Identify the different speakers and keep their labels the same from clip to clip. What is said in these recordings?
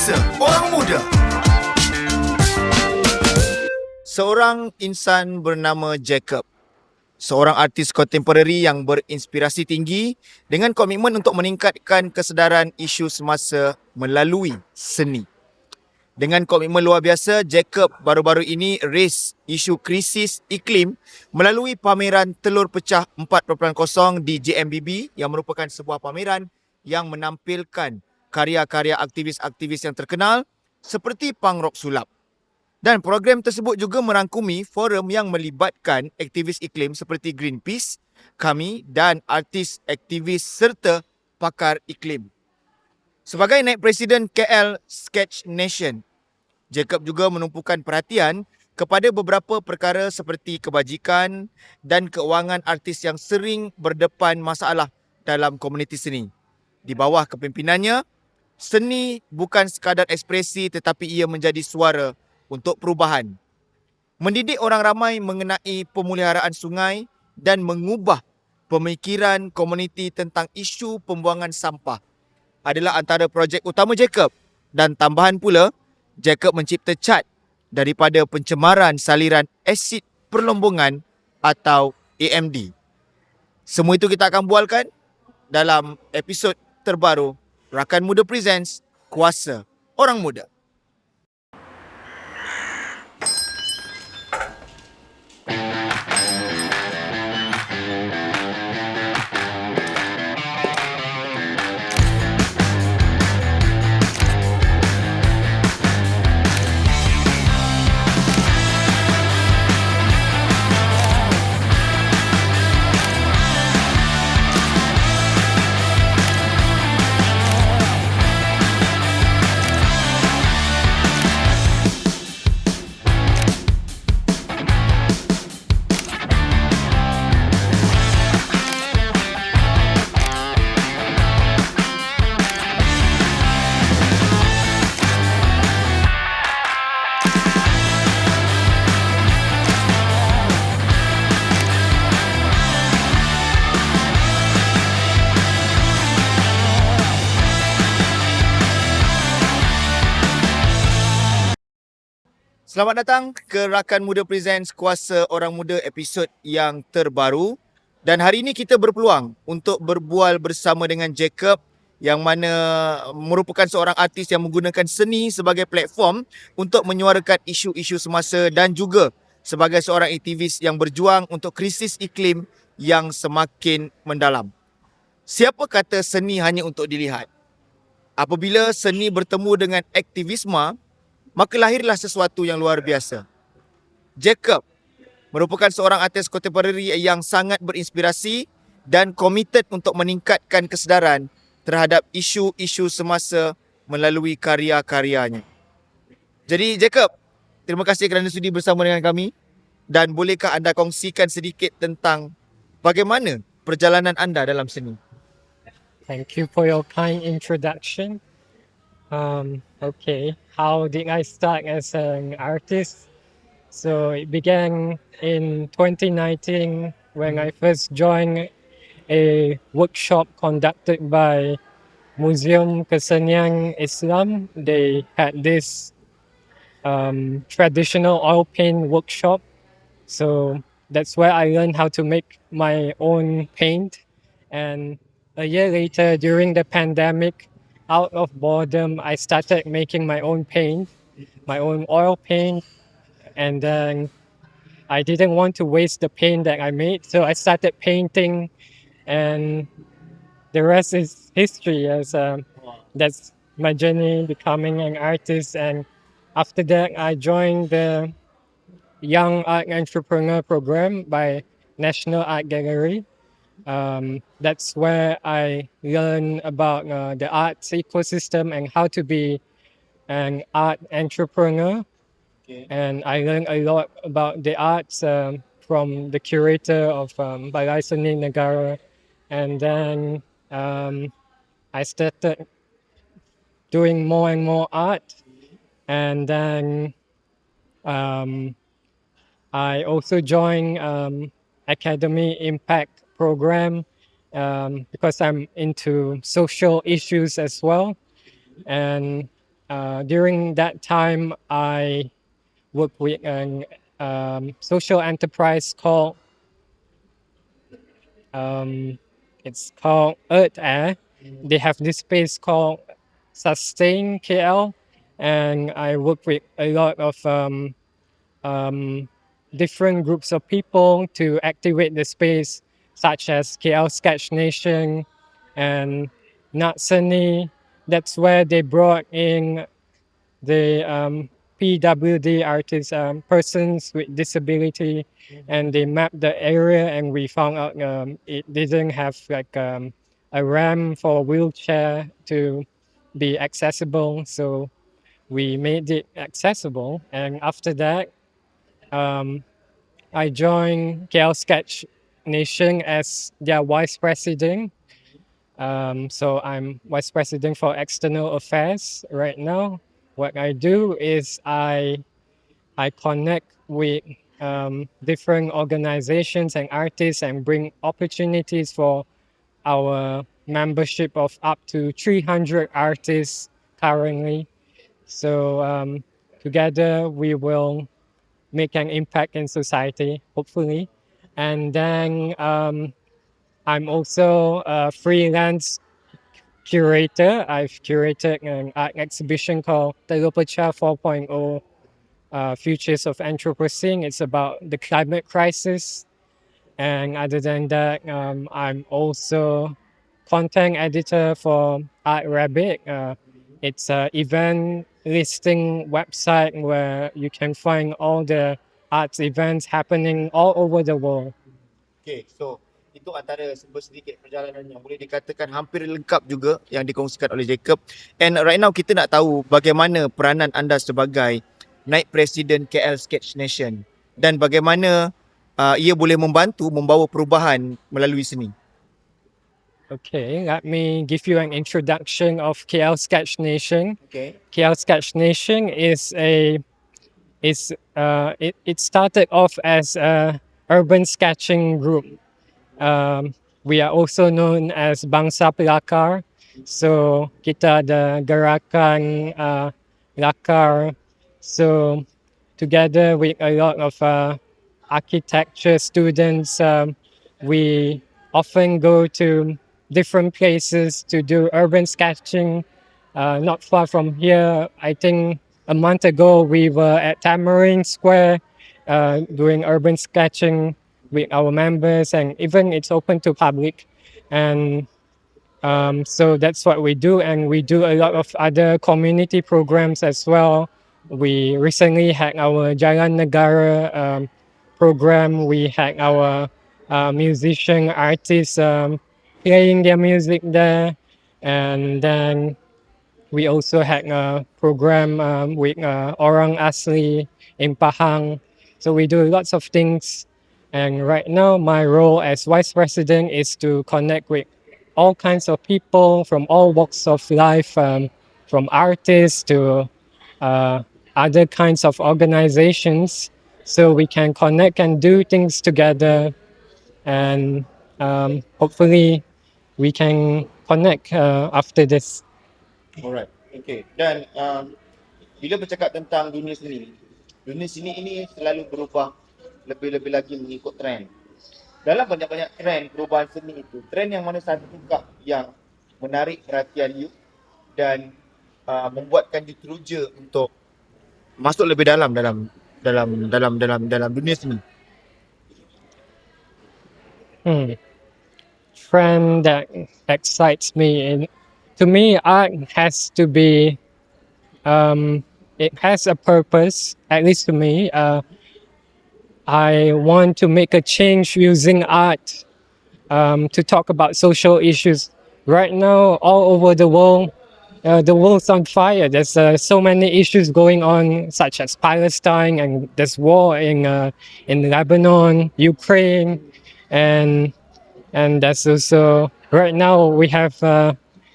Speaker 1: Kuasa Orang Muda. Seorang insan bernama Jakob, seorang artis kontemporari yang berinspirasi tinggi dengan komitmen untuk meningkatkan kesedaran isu semasa melalui seni. Dengan komitmen luar biasa, Jakob baru-baru ini raise isu krisis iklim melalui pameran Telur Pecah 4.0 di JMBB yang merupakan sebuah pameran yang menampilkan karya-karya aktivis-aktivis yang terkenal seperti punk rock sulap. Dan program tersebut juga merangkumi forum yang melibatkan aktivis iklim seperti Greenpeace, kami dan artis aktivis serta pakar iklim. Sebagai Naib Presiden KL Sketch Nation, Jakob juga menumpukan perhatian kepada beberapa perkara seperti kebajikan dan keuangan artis yang sering berdepan masalah dalam komuniti seni. Di bawah kepimpinannya, seni bukan sekadar ekspresi tetapi ia menjadi suara untuk perubahan. Mendidik orang ramai mengenai pemeliharaan sungai dan mengubah pemikiran komuniti tentang isu pembuangan sampah adalah antara projek utama Jakob. Dan tambahan pula, Jakob mencipta cat daripada pencemaran saliran asid perlombongan atau AMD. Semua itu kita akan bualkan dalam episod terbaru Rakan Muda Presents Kuasa Orang Muda. Selamat datang ke Rakan Muda Presents Kuasa Orang Muda episod yang terbaru. Dan hari ini kita berpeluang untuk berbual bersama dengan Jakob yang mana merupakan seorang artis yang menggunakan seni sebagai platform untuk menyuarakan isu-isu semasa dan juga sebagai seorang aktivis yang berjuang untuk krisis iklim yang semakin mendalam. Siapa kata seni hanya untuk dilihat? Apabila seni bertemu dengan aktivisme, maka lahirlah sesuatu yang luar biasa. Jakob merupakan seorang artis kontemporari yang sangat berinspirasi dan komited untuk meningkatkan kesedaran terhadap isu-isu semasa melalui karya-karyanya. Jadi Jakob, terima kasih kerana sudi bersama dengan kami dan bolehkah anda kongsikan sedikit tentang bagaimana perjalanan anda dalam seni?
Speaker 2: Thank you for your kind introduction. Okay, how did I start as an artist? So it began in 2019 when I first joined a workshop conducted by Museum Kesenian Islam. They had this traditional oil paint workshop. So that's where I learned how to make my own paint. And a year later, during the pandemic, out of boredom, I started making my own paint, my own oil paint. And then I didn't want to waste the paint that I made. So I started painting, and the rest is history. That's my journey becoming an artist. And after that, I joined the Young Art Entrepreneur Program by National Art Gallery. That's where I learned about the arts ecosystem and how to be an art entrepreneur.
Speaker 1: Okay.
Speaker 2: And I learned a lot about the arts from the curator of Balai Seni Negara. And then I started doing more and more art. And then I also joined Academy Impact program because I'm into social issues as well. And during that time, I worked with an social enterprise called um, it's called Earth Air. They have this space called Sustain KL, and I work with a lot of um, different groups of people to activate the space, such as KL Sketch Nation and Natsani. That's where they brought in the PWD artists, persons with disability, and they mapped the area, and we found out it didn't have like a ramp for wheelchair to be accessible. So we made it accessible, and after that, um, I joined KL Sketch Nation as their vice president. So I'm vice president for external affairs right now. What I do is I connect with different organizations and artists and bring opportunities for our membership of up to 300 artists currently. So together we will make an impact in society, hopefully. And then I'm also a freelance curator. I've curated an art exhibition called Pekerja 4.0 Futures of Anthropocene. It's about the climate crisis. And other than that, I'm also content editor for Art Rabbit. It's an event listing website where you can find all the arts events happening all over the world.
Speaker 1: Okay, so itu antara sedikit perjalanan yang boleh dikatakan hampir lengkap juga yang dikongsikan oleh Jakob. And right now kita nak tahu bagaimana peranan anda sebagai Naib Presiden KL Sketch Nation dan bagaimana ia boleh membantu membawa perubahan melalui seni.
Speaker 2: Okay, let me give you an introduction of KL Sketch Nation.
Speaker 1: Okay.
Speaker 2: KL Sketch Nation is it started off as a urban sketching group. We are also known as Bangsa Pelakar. So kita ada gerakan lakar. So together with a lot of architecture students, we often go to different places to do urban sketching. Not far from here, I think a month ago we were at Tamarind Square doing urban sketching with our members, and even it's open to public. And so that's what we do, and we do a lot of other community programs as well. We recently had our Jalan Negara program. We had our musician artists playing their music there, and then we also had a program with Orang Asli in Pahang. So we do lots of things. And right now, my role as vice president is to connect with all kinds of people from all walks of life, from artists to other kinds of organizations, so we can connect and do things together. And hopefully, we can connect after this.
Speaker 1: Alright. Okay. Dan bila bercakap tentang dunia seni ini selalu berubah lebih-lebih lagi mengikut trend. Dalam banyak-banyak trend perubahan seni itu, trend yang mana satu juga yang menarik perhatian you dan membuatkan you teruja untuk masuk lebih dalam dunia seni.
Speaker 2: Trend that excites me, and to me, art has to be. It has a purpose, at least to me. I want to make a change using art to talk about social issues. Right now, all over the world's on fire. There's so many issues going on, such as Palestine, and there's war in Lebanon, Ukraine, and that's also right now we have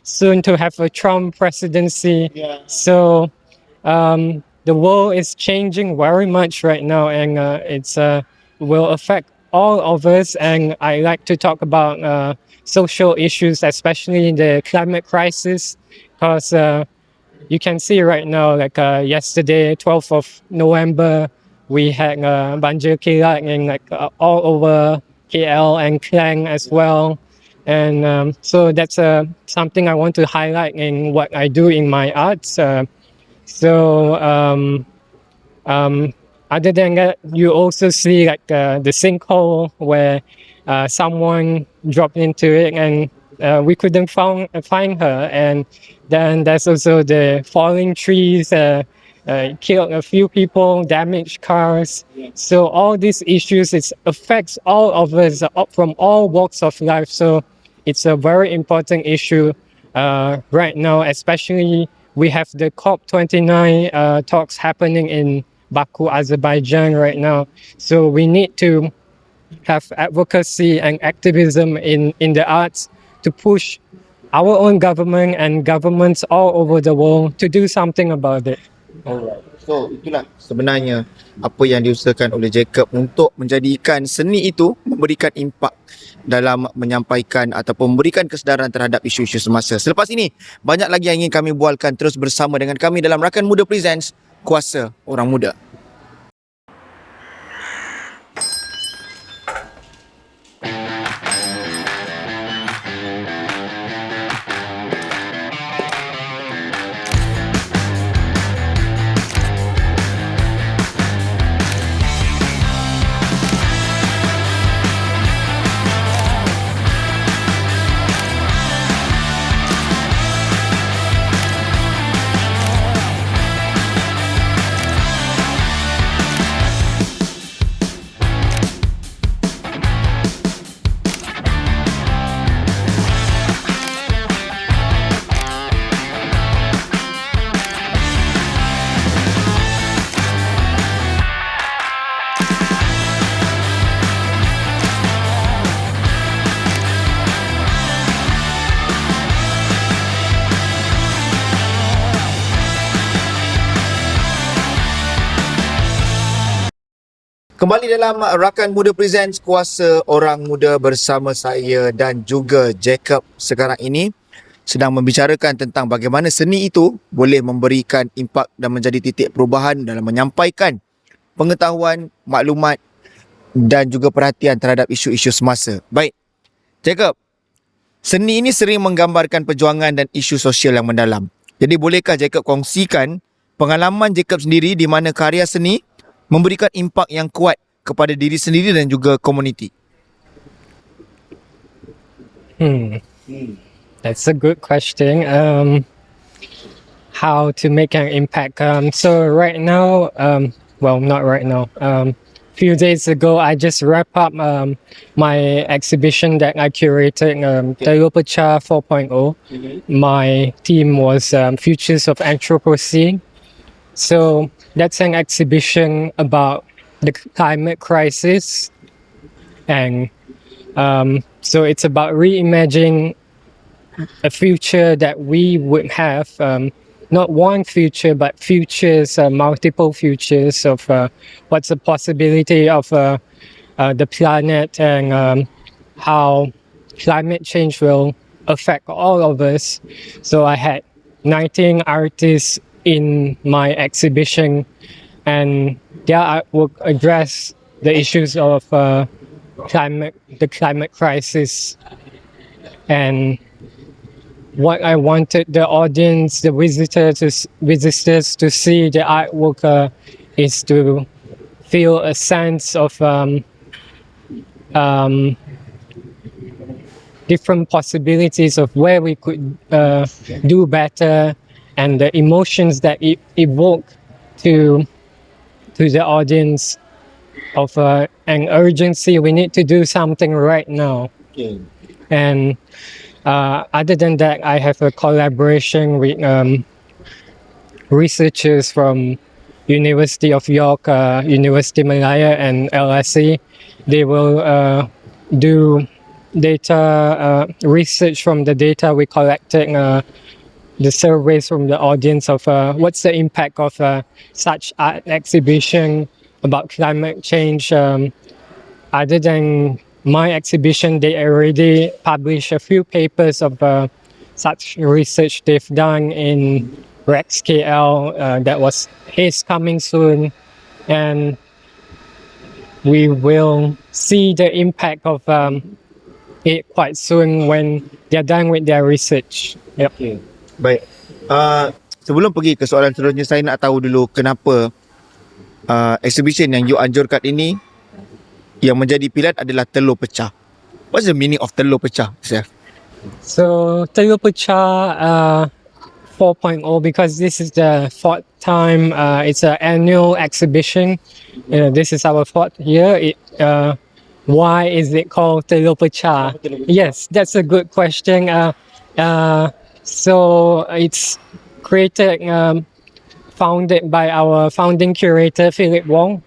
Speaker 2: soon to have a Trump presidency.
Speaker 1: Yeah.
Speaker 2: So the world is changing very much right now, and it's will affect all of us. And I like to talk about social issues, especially the climate crisis, because you can see right now, like yesterday, 12th of November, we had banjir kilat in all over KL and Klang as well. And so that's something I want to highlight in what I do in my arts. So other than that, you also see like the sinkhole where someone dropped into it and we couldn't find her. And then there's also the falling trees, killed a few people, damaged cars. So all these issues, it affects all of us from all walks of life. So it's a very important issue right now, especially we have the COP29 talks happening in Baku, Azerbaijan right now. So we need to have advocacy and activism in the arts to push our own government and governments all over the world to do something about it.
Speaker 1: Alright. So itulah sebenarnya apa yang diusahakan oleh Jakob untuk menjadikan seni itu memberikan impak dalam menyampaikan ataupun memberikan kesedaran terhadap isu-isu semasa. Selepas ini, banyak lagi yang ingin kami bualkan. Terus bersama dengan kami dalam Rakan Muda Presents Kuasa Orang Muda. Kembali dalam Rakan Muda Presents Kuasa Orang Muda bersama saya dan juga Jakob sekarang ini sedang membicarakan tentang bagaimana seni itu boleh memberikan impak dan menjadi titik perubahan dalam menyampaikan pengetahuan, maklumat dan juga perhatian terhadap isu-isu semasa. Baik, Jakob, seni ini sering menggambarkan perjuangan dan isu sosial yang mendalam. Jadi bolehkah Jakob kongsikan pengalaman Jakob sendiri di mana karya seni memberikan impak yang kuat kepada diri sendiri dan juga komuniti?
Speaker 2: That's a good question. How to make an impact? So right now, well, not right now. Few days ago, I just wrapped up my exhibition that I curated, Pekerja 4.0. My theme was Futures of Anthropocene. So that's an exhibition about the climate crisis. And so it's about reimagining a future that we would have, not one future, but futures, multiple futures of what's the possibility of the planet and how climate change will affect all of us. So I had 19 artists in my exhibition, and their artwork address the issues of the climate crisis. And what I wanted the audience, the visitors to see the artwork is to feel a sense of different possibilities of where we could do better, and the emotions that it evoke to the audience of an urgency. We need to do something right now.
Speaker 1: Okay.
Speaker 2: And other than that, I have a collaboration with researchers from University of York, University Malaya, and LSE. They will do data research from the data we collected, the surveys from the audience of what's the impact of such art exhibition about climate change. Other than my exhibition, they already published a few papers of such research they've done in Rex KL that is coming soon, and we will see the impact of it quite soon when they're done with their research. Yep.
Speaker 1: Okay. Baik. Sebelum pergi ke soalan seterusnya, saya nak tahu dulu kenapa exhibition yang you anjurkan ini yang menjadi pilihan adalah telur pecah. What's the meaning of telur pecah, Chef?
Speaker 2: So Telur Pecah 4.0, because this is the fourth time. It's an annual exhibition. This is our fourth year. Why is it called Telur Pecah? Yes, that's a good question. So it's created, founded by our founding curator, Philip Wong.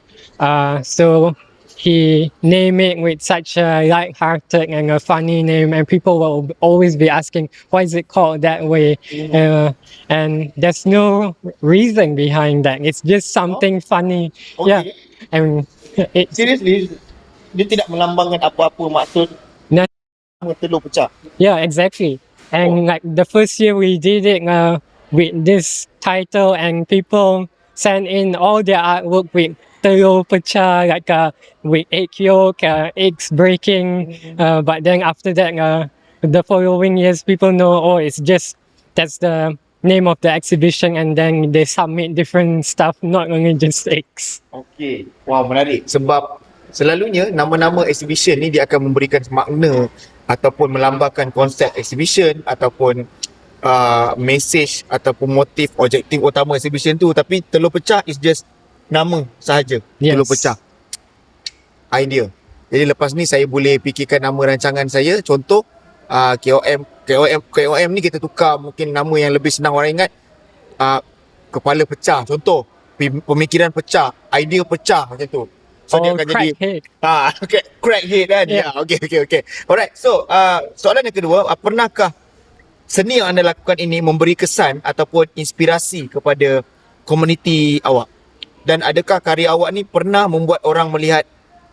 Speaker 2: So he named it with such a light-hearted and a funny name, and people will always be asking, why is it called that way? And there's no reason behind that. It's just something funny.
Speaker 1: Okay.
Speaker 2: Yeah. And it's
Speaker 1: Seriously, dia tidak melambangkan apa-apa maksud telur pecah.
Speaker 2: Yeah, exactly. And like the first year we did it with this title, and people sent in all their artwork with telur pecah, like with egg yolk, eggs breaking. But then after that, the following years, people know, oh, that's the name of the exhibition, and then they submit different stuff, not only just eggs.
Speaker 1: Okay. Wow, menarik. Sebab selalunya nama-nama exhibition ni dia akan memberikan makna ataupun melambangkan konsep exhibition ataupun message ataupun motif objektif utama exhibition tu, tapi telur pecah is just nama sahaja.
Speaker 2: Yes.
Speaker 1: Telur pecah. Idea. Jadi lepas ni saya boleh fikirkan nama rancangan saya. Contoh KOM ni kita tukar mungkin nama yang lebih senang orang ingat. Kepala pecah. Contoh pemikiran pecah, idea pecah macam tu. So dia akan jadi crackhead kan.
Speaker 2: Yeah.
Speaker 1: Okay. Alright. So soalan yang kedua, pernahkah seni yang anda lakukan ini memberi kesan ataupun inspirasi kepada komuniti awak? Dan adakah karya awak ni pernah membuat orang melihat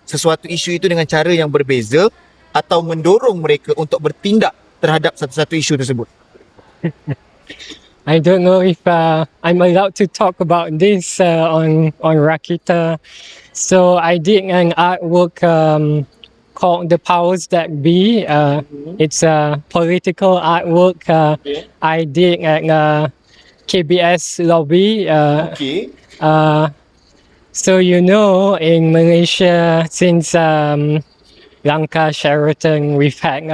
Speaker 1: sesuatu isu itu dengan cara yang berbeza atau mendorong mereka untuk bertindak terhadap satu-satu isu tersebut?
Speaker 2: I don't know if I'm allowed to talk about this on Rakita. So I did an artwork called The Powers That Be. It's a political artwork I did at KBS lobby.
Speaker 1: Okay.
Speaker 2: So in Malaysia, since Lanka Sheraton, we've had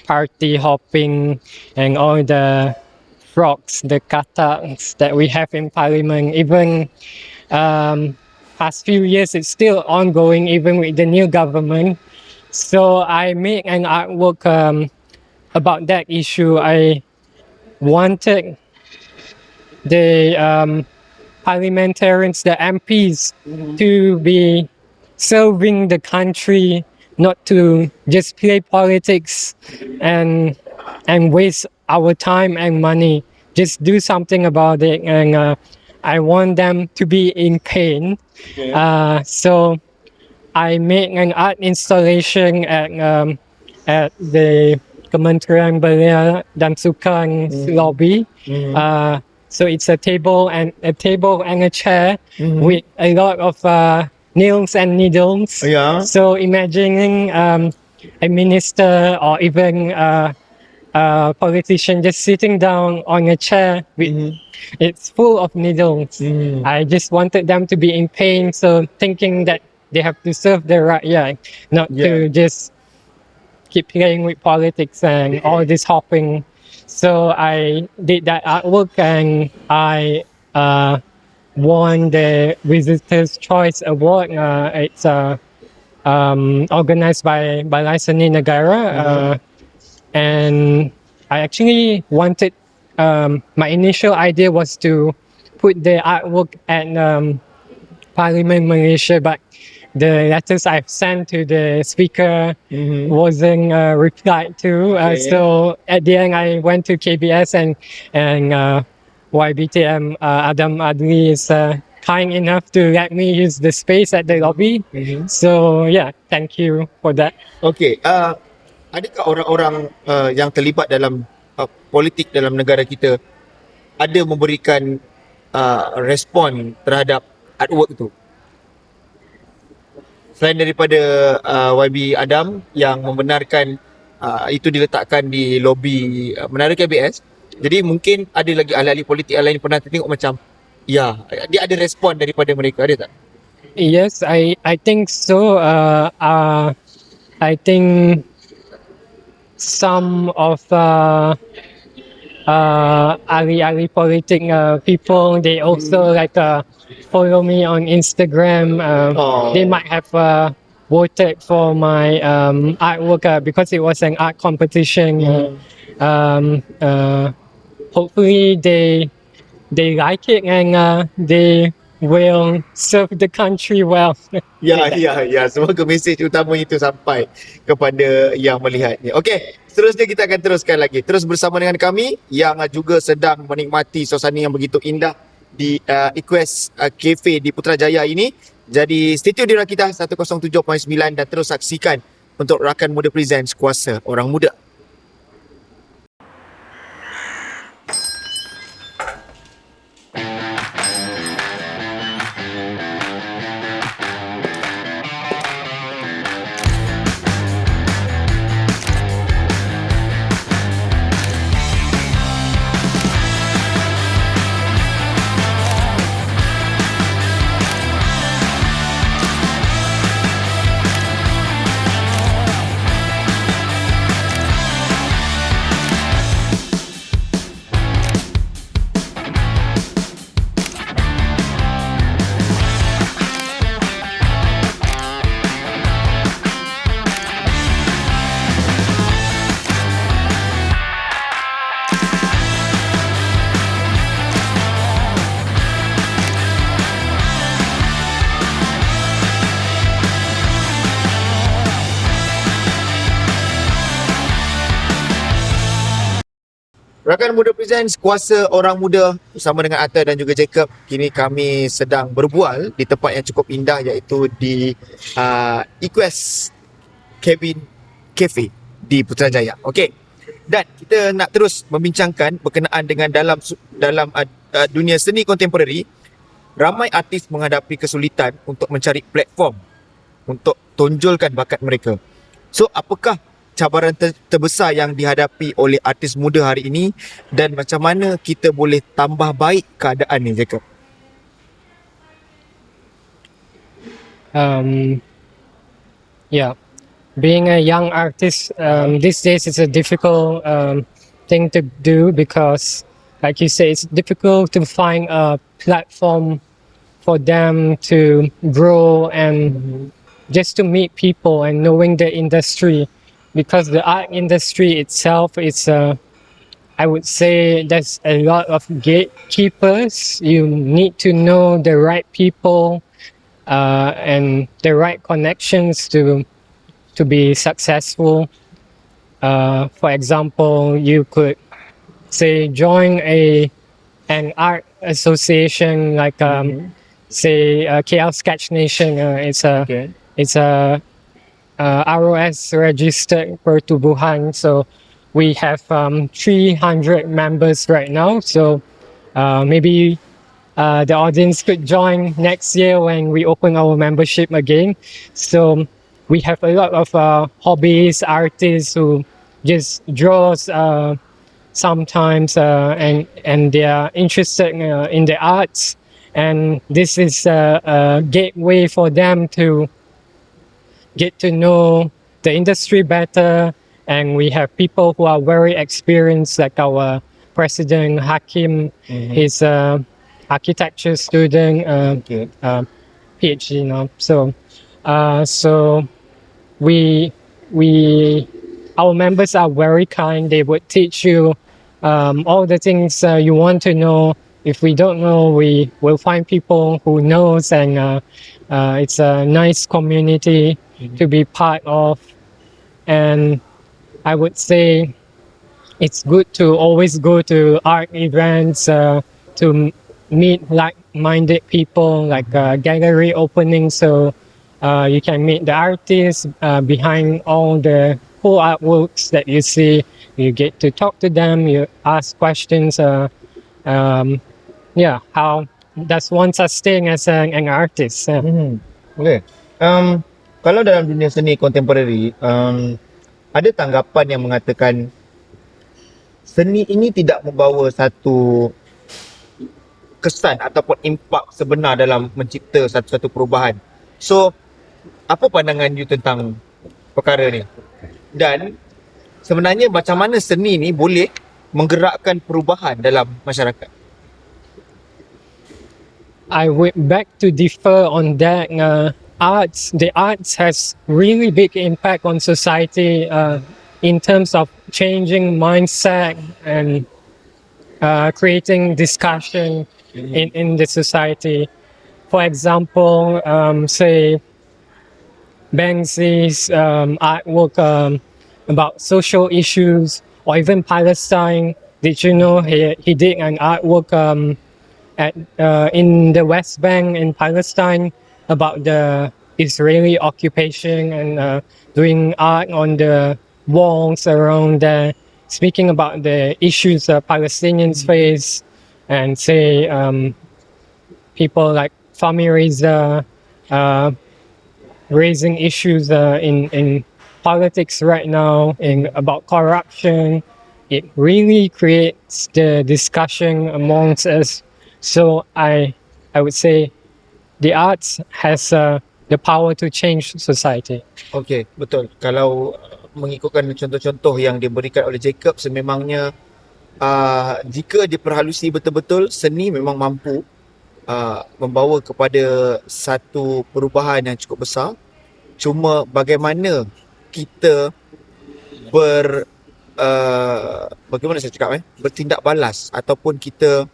Speaker 2: party hopping and all the frogs, the kataks that we have in Parliament. Even past few years, it's still ongoing, even with the new government. So I made an artwork about that issue. I wanted the parliamentarians, the MPs, to be serving the country, not to just play politics and waste our time and money. Just do something about it. And I want them to be in pain. Okay. So I made an art installation at the Kementerian Belia dan Sukan lobby. So it's a table and a chair with a lot of nails and needles.
Speaker 1: Yeah.
Speaker 2: So imagining a minister or even a politician just sitting down on a chair with it's full of needles. I just wanted them to be in pain, so thinking that they have to serve their rakyat, not to just keep playing with politics and all this hopping. So I did that artwork, and I won the Visitor's Choice Award. It's organized by Seni Negara, and I actually wanted. My initial idea was to put the artwork at Parliament Malaysia, but the letters I've sent to the speaker wasn't replied to. So at the end, I went to KBS, and YBTM Adam Adli is kind enough to let me use the space at the lobby. So thank you for that.
Speaker 1: Okay. Adakah orang-orang yang terlibat dalam politik dalam negara kita ada memberikan respon terhadap artwork tu? Selain daripada YB Adam yang membenarkan itu diletakkan di lobi Menara KBS, jadi mungkin ada lagi ahli-ahli politik yang lain pernah tengok macam, ya, dia ada respon daripada mereka, ada tak?
Speaker 2: Yes, I think so. I think some of ahli politik people, they also like follow me on Instagram. They might have voted for my artwork because it was an art competition. Hopefully they like it and they will serve the country well.
Speaker 1: Ya, semoga mesej utama itu sampai kepada yang melihatnya. Okey, seterusnya kita akan teruskan lagi. Terus bersama dengan kami yang juga sedang menikmati suasana yang begitu indah di Equest Cafe di Putrajaya ini. Jadi stay tune di Rakita 107.9 dan terus saksikan untuk Rakan Muda Presents Kuasa Orang Muda. Rakan Muda Presents Kuasa Orang Muda bersama dengan Atta dan juga Jakob. Kini kami sedang berbual di tempat yang cukup indah iaitu di Equest Cafe di Putrajaya. Okey. Dan kita nak terus membincangkan berkenaan dengan dalam dunia seni kontemporari, ramai artis menghadapi kesulitan untuk mencari platform untuk tonjolkan bakat mereka. So, apakah cabaran terbesar yang dihadapi oleh artis muda hari ini dan macam mana kita boleh tambah baik keadaan ni, Jakob?
Speaker 2: Yeah, being a young artist these days is a difficult thing to do because, like you say, it's difficult to find a platform for them to grow and just to meet people and knowing the industry. Because the art industry itself is, I would say, there's a lot of gatekeepers. You need to know the right people and the right connections to be successful. For example, you could say join an art association like say KL Sketch Nation. It's a ROS registered pertubuhan, so we have 300 members right now. So maybe the audience could join next year when we open our membership again. So we have a lot of hobbies artists who just draws sometimes and they are interested in the arts, and this is a gateway for them to get to know the industry better. And we have people who are very experienced, like our President Hakim. He's a architecture student, PhD now. So we our members are very kind. They would teach you all the things you want to know. If we don't know, we will find people who knows, and it's a nice community to be part of. And I would say it's good to always go to art events to meet like-minded people, like gallery openings, so you can meet the artists behind all the cool artworks that you see. You get to talk to them, you ask questions How does one sustain as an artist?
Speaker 1: Okay. Kalau dalam dunia seni kontemporari, ada tanggapan yang mengatakan seni ini tidak membawa satu kesan ataupun impak sebenar dalam mencipta satu-satu perubahan. So, apa pandangan you tentang perkara ni? Dan sebenarnya macam mana seni ni boleh menggerakkan perubahan dalam masyarakat?
Speaker 2: I would beg to differ on that. The arts has really big impact on society in terms of changing mindset and creating discussion in the society. For example, say Banksy's artwork about social issues, or even Palestine. Did you know he did an artwork in the West Bank in Palestine about the Israeli occupation and doing art on the walls around there, speaking about the issues Palestinians face, and say people like Fahmi Reza raising issues in politics right now about corruption. It really creates the discussion amongst us. So I would say the arts has the power to change society.
Speaker 1: Okey, betul. Kalau mengikutkan contoh-contoh yang diberikan oleh Jakob, sememangnya jika diperhalusi betul-betul, seni memang mampu membawa kepada satu perubahan yang cukup besar. Cuma bagaimana kita bagaimana saya cakap bertindak balas ataupun kita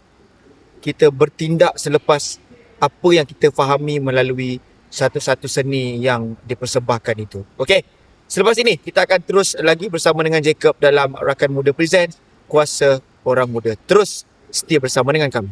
Speaker 1: bertindak selepas apa yang kita fahami melalui satu-satu seni yang dipersembahkan itu. Okey. Selepas ini kita akan terus lagi bersama dengan Jakob dalam Rakan Muda Present Kuasa Orang Muda. Terus setia bersama dengan kami.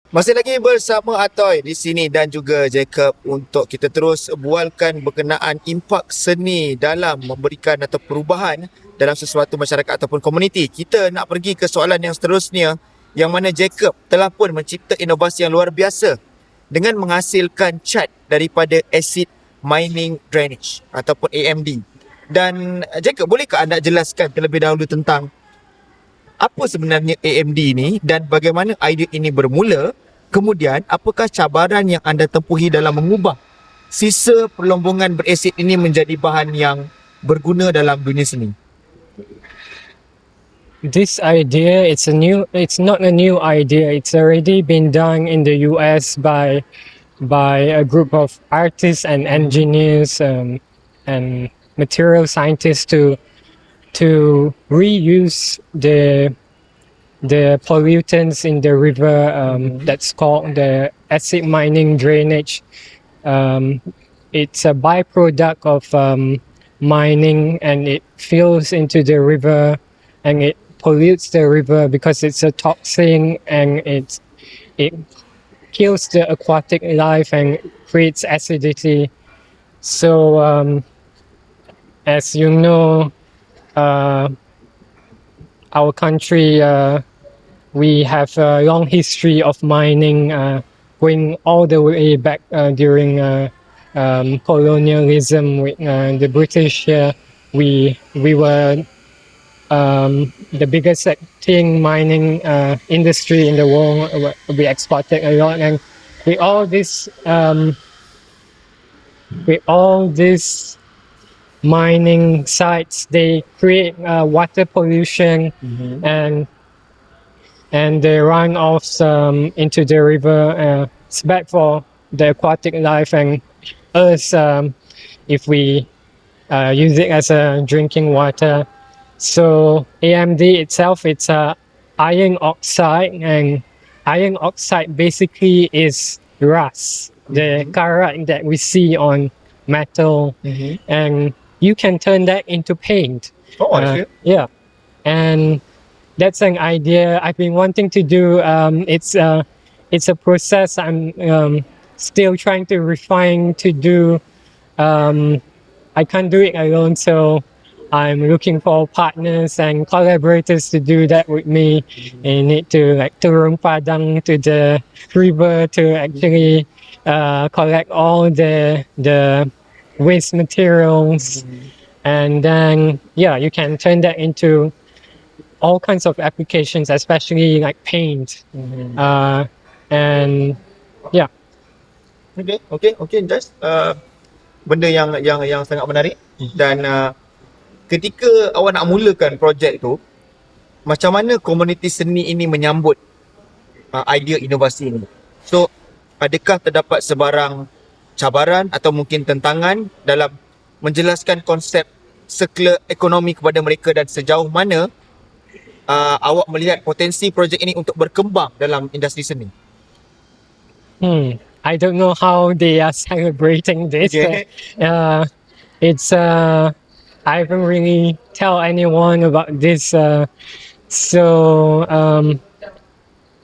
Speaker 1: Masih lagi bersama Atoy di sini dan juga Jakob untuk kita terus bualkan berkenaan impak seni dalam memberikan atau perubahan dalam sesuatu masyarakat ataupun komuniti. Kita nak pergi ke soalan yang seterusnya, yang mana Jakob telah pun mencipta inovasi yang luar biasa dengan menghasilkan cat daripada acid mining drainage ataupun AMD. Dan Jakob, bolehkah anda jelaskan terlebih dahulu tentang apa sebenarnya AMD ini dan bagaimana idea ini bermula? Kemudian, apakah cabaran yang anda tempuhi dalam mengubah sisa perlombongan berasid ini menjadi bahan yang berguna dalam dunia seni?
Speaker 2: This idea, it's not a new idea. It's already been done in the US by a group of artists and engineers and material scientists to reuse the pollutants in the river that's called the acid mining drainage. It's a byproduct of mining, and it fills into the river and it pollutes the river because it's a toxin, and it kills the aquatic life and creates acidity. So as you know, our country, we have a long history of mining going all the way back during colonialism with the British. We were the biggest thing mining industry in the world. We exported a lot, and with all this mining sites, they create water pollution, and the runoffs into the river. It's bad for the aquatic life and us if we use it as a drinking water. So AMD itself, it's iron oxide, and iron oxide basically is rust, the karat that we see on metal, and you can turn that into paint.
Speaker 1: Oh, I see.
Speaker 2: Yeah, and that's an idea I've been wanting to do. It's a process I'm still trying to refine to do. I can't do it alone, so I'm looking for partners and collaborators to do that with me. I need to like turun padang to the river to actually collect all the waste materials, and then you can turn that into all kinds of applications, especially like paint. And yeah.
Speaker 1: Okay, just benda yang sangat menarik. Dan ketika awak nak mulakan projek tu, macam mana komuniti seni ini menyambut idea inovasi ini? So, adakah terdapat sebarang cabaran atau mungkin tentangan dalam menjelaskan konsep sirkular ekonomi kepada mereka, dan sejauh mana awak melihat potensi projek ini untuk berkembang dalam industri seni?
Speaker 2: I don't know how they are celebrating this.
Speaker 1: Okay.
Speaker 2: It's I haven't really tell anyone about this.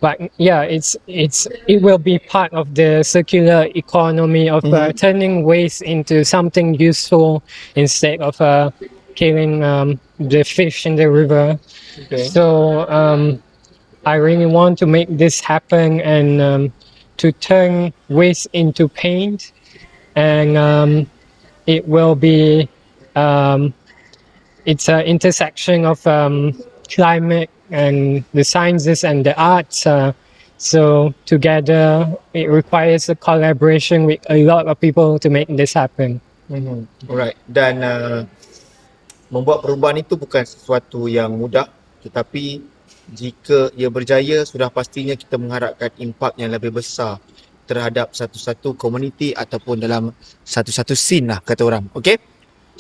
Speaker 2: But yeah, it will be part of the circular economy of turning waste into something useful instead of killing the fish in the river.
Speaker 1: Okay.
Speaker 2: So I really want to make this happen, and to turn waste into paint, and it will be it's an intersection of climate and the sciences and the arts. So together, it requires a collaboration with a lot of people to make this happen.
Speaker 1: Alright. Dan membuat perubahan itu bukan sesuatu yang mudah, tetapi jika ia berjaya, sudah pastinya kita mengharapkan impak yang lebih besar terhadap satu-satu komuniti ataupun dalam satu-satu scene lah, kata orang. Okay?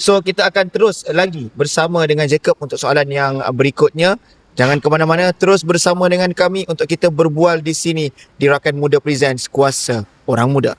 Speaker 1: So kita akan terus lagi bersama dengan Jakob untuk soalan yang berikutnya. Jangan ke mana-mana, terus bersama dengan kami untuk kita berbual di sini di Rakan Muda Presents Kuasa Orang Muda.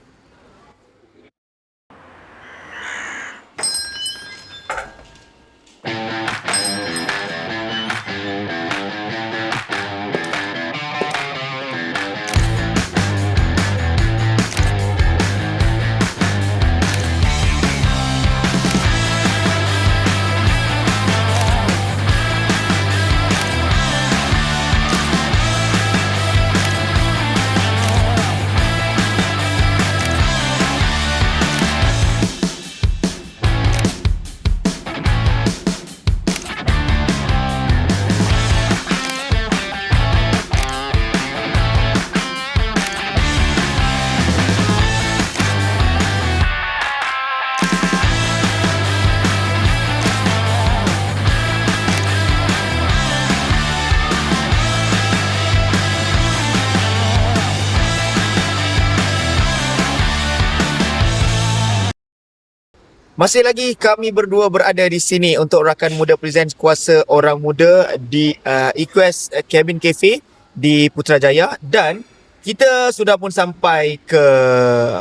Speaker 1: Masih lagi kami berdua berada di sini untuk Rakan Muda Presents Kuasa Orang Muda di Equest Cabin Cafe di Putrajaya, dan kita sudah pun sampai ke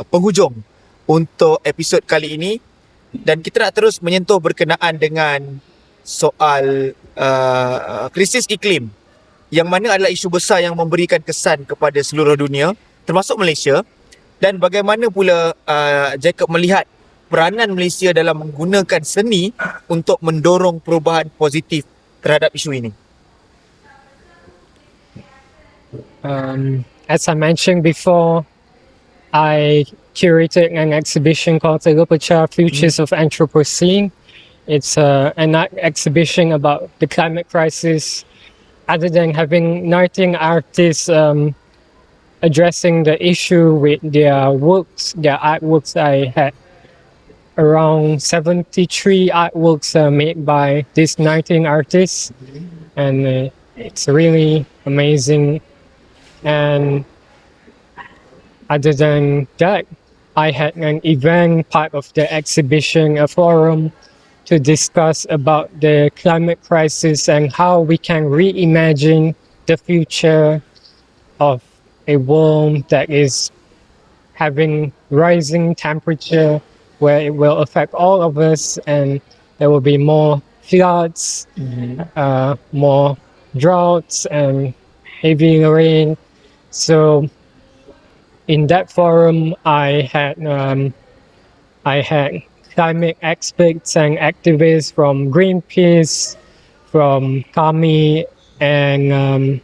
Speaker 1: penghujung untuk episod kali ini, dan kita nak terus menyentuh berkenaan dengan soal krisis iklim, yang mana adalah isu besar yang memberikan kesan kepada seluruh dunia termasuk Malaysia, dan bagaimana pula Jakob melihat peranan Malaysia dalam menggunakan seni untuk mendorong perubahan positif terhadap isu ini.
Speaker 2: As I mentioned before, I curated an exhibition called Pekerja, Futures of Anthropocene, it's an exhibition about the climate crisis. Other than having 19 artists addressing the issue with their works, their artworks, I had around 73 artworks made by these 19 artists, and it's really amazing. And other than that, I had an event part of the exhibition, a forum to discuss about the climate crisis and how we can reimagine the future of a world that is having rising temperature, where it will affect all of us, and there will be more floods, more droughts, and heavy rain. So in that forum, I had climate experts and activists from Greenpeace, from Kami, and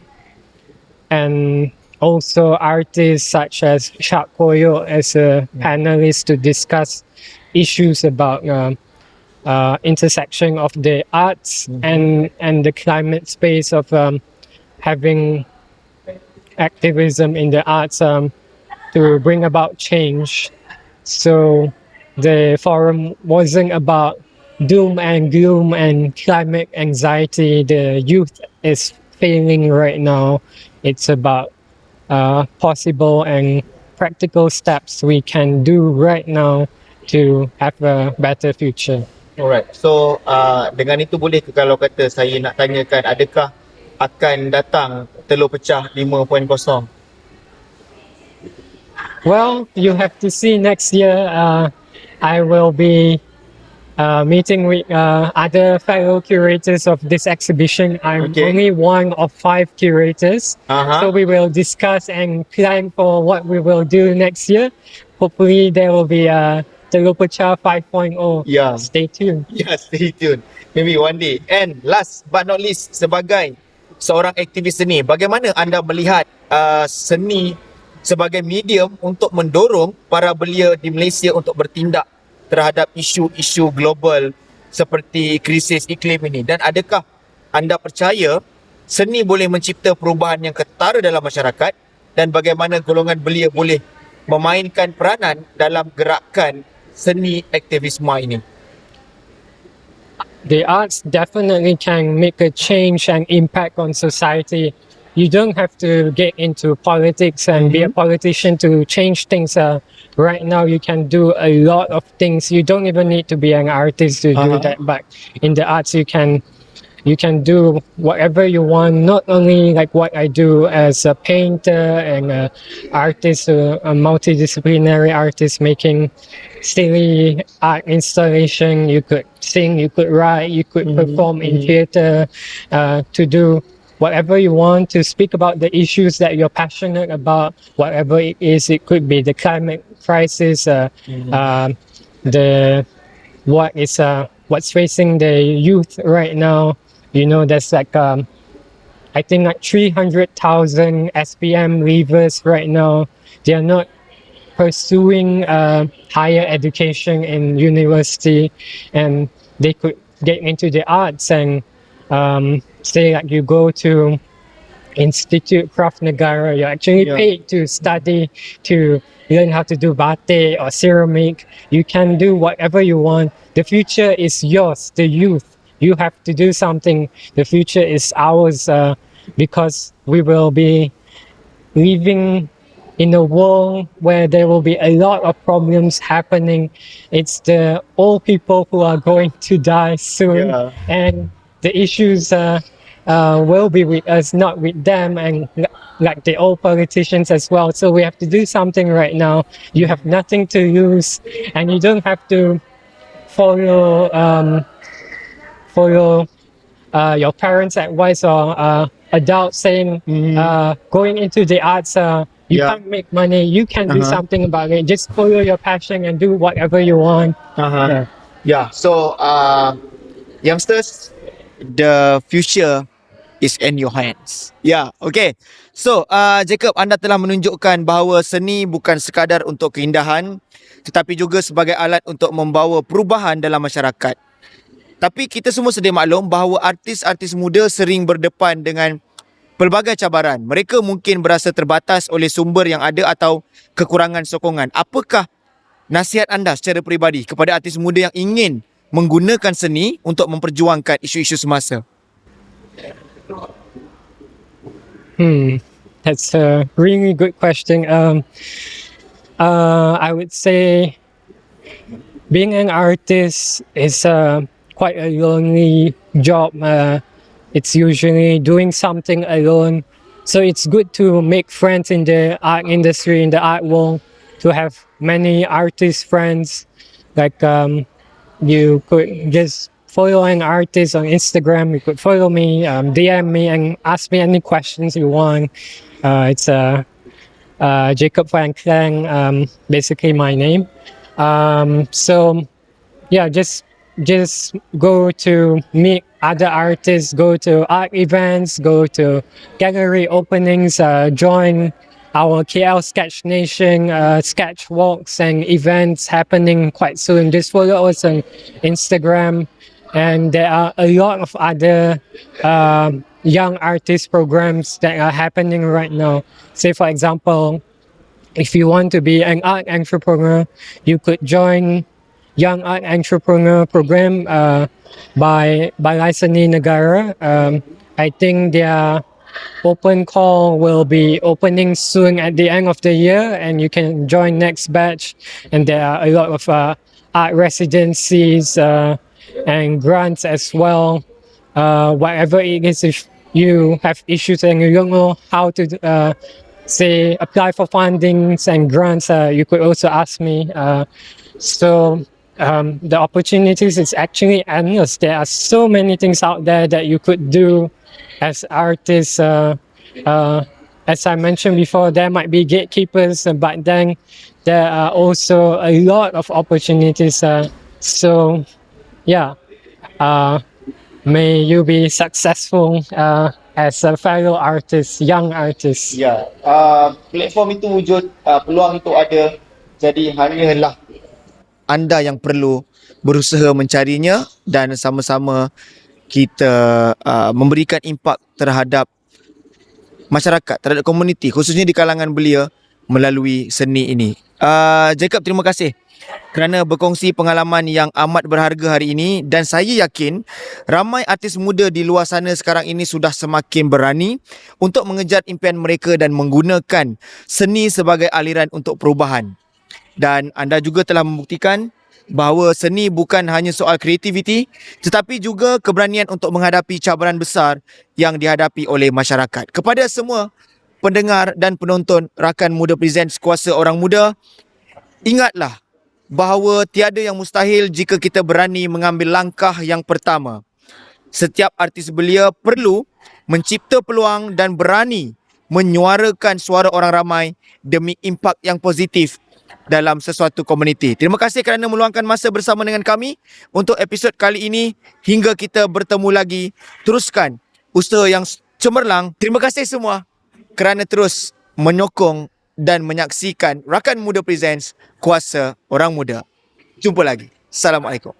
Speaker 2: also artists such as Shak Koyo as a panelist to discuss issues about intersection of the arts and the climate space of having activism in the arts to bring about change. So the forum wasn't about doom and gloom and climate anxiety the youth is feeling right now. It's about possible and practical steps we can do right now to have a better future.
Speaker 1: Alright. So dengan itu boleh ke kalau kata saya nak tanyakan adakah akan datang telur pecah 5.0?
Speaker 2: Well, you have to see next year. I will be meeting with other fellow curators of this exhibition. I'm
Speaker 1: Okay.
Speaker 2: only one of 5 curators. So we will discuss and plan for what we will do next year. Hopefully there will be a Telur Pecah 5.0.
Speaker 1: Yeah.
Speaker 2: Stay tuned.
Speaker 1: Yeah, stay tuned. Maybe one day. And last but not least, sebagai seorang aktivis seni, bagaimana anda melihat seni sebagai medium untuk mendorong para belia di Malaysia untuk bertindak terhadap isu-isu global seperti krisis iklim ini? Dan adakah anda percaya seni boleh mencipta perubahan yang ketara dalam masyarakat, dan bagaimana golongan belia boleh memainkan peranan dalam gerakan seni aktivisme ini?
Speaker 2: The arts definitely can make a change and impact on society. You don't have to get into politics and be a politician to change things. Right now, you can do a lot of things. You don't even need to be an artist to do that. But in the arts, you can do whatever you want. Not only like what I do as a painter and an artist, a multidisciplinary artist making silly art installation. You could sing, you could write, you could perform in theater, to do whatever you want, to speak about the issues that you're passionate about, whatever it is. It could be the climate crisis, what's facing the youth right now. You know, there's like I think like 300,000 SPM leavers right now. They are not pursuing higher education in university, and they could get into the arts and say like you go to Institute Craft Negara, you're actually paid to study, to learn how to do batik or ceramic. You can do whatever you want. The future is yours, the youth. You have to do something. The future is ours because we will be living in a world where there will be a lot of problems happening. It's the old people who are going to die soon, and the issues will be with us, not with them, and like the old politicians as well. So we have to do something right now. You have nothing to lose, and you don't have to follow your parents' advice or adults saying going into the arts you can't make money. You can do something about it. Just follow your passion and do whatever you want.
Speaker 1: So youngsters, the future is in your hands. Okay. So Jakob, anda telah menunjukkan bahawa seni bukan sekadar untuk keindahan, tetapi juga sebagai alat untuk membawa perubahan dalam masyarakat. Tapi kita semua sedia maklum bahawa artis-artis muda sering berdepan dengan pelbagai cabaran. Mereka mungkin berasa terbatas oleh sumber yang ada atau kekurangan sokongan. Apakah nasihat anda secara peribadi kepada artis muda yang ingin menggunakan seni untuk memperjuangkan isu-isu semasa?
Speaker 2: That's a really good question. I would say being an artist is quite a lonely job. It's usually doing something alone. So it's good to make friends in the art industry, in the art world, to have many artist friends. Like you could just follow an artist on Instagram. You could follow me, DM me, and ask me any questions you want. It's Jakob Van Klang, basically my name. So yeah, just go to meet other artists, go to art events, go to gallery openings, join our KL Sketch Nation sketch walks and events happening quite soon. Just follow us on Instagram, and there are a lot of other young artist programs that are happening right now. Say for example, if you want to be an art entrepreneur, you could join Young Art Entrepreneur Program by Seni Negara. I think their open call will be opening soon at the end of the year, and you can join next batch. And there are a lot of art residencies and grants as well. Whatever it is, if you have issues and you don't know how to say apply for fundings and grants, you could also ask me. So the opportunities is actually endless. There are so many things out there that you could do as artists. As I mentioned before, there might be gatekeepers, but then there are also a lot of opportunities. So yeah, may you be successful as a fellow artist, young artist.
Speaker 1: Ya, platform itu wujud, peluang itu ada. Jadi hanyalah anda yang perlu berusaha mencarinya dan sama-sama kita memberikan impak terhadap masyarakat, terhadap komuniti, khususnya di kalangan belia melalui seni ini. Jacob, terima kasih kerana berkongsi pengalaman yang amat berharga hari ini, dan saya yakin ramai artis muda di luar sana sekarang ini sudah semakin berani untuk mengejar impian mereka dan menggunakan seni sebagai aliran untuk perubahan. Dan anda juga telah membuktikan bahawa seni bukan hanya soal kreativiti, tetapi juga keberanian untuk menghadapi cabaran besar yang dihadapi oleh masyarakat. Kepada semua pendengar dan penonton rakan Muda Presents Kuasa Orang Muda, ingatlah bahawa tiada yang mustahil jika kita berani mengambil langkah yang pertama. Setiap artis belia perlu mencipta peluang dan berani menyuarakan suara orang ramai demi impak yang positif dalam sesuatu komuniti. Terima kasih kerana meluangkan masa bersama dengan kami untuk episod kali ini. Hingga kita bertemu lagi, teruskan usaha yang cemerlang. Terima kasih semua kerana terus menyokong dan menyaksikan Rakan Muda Presents Kuasa Orang Muda. Jumpa lagi. Assalamualaikum.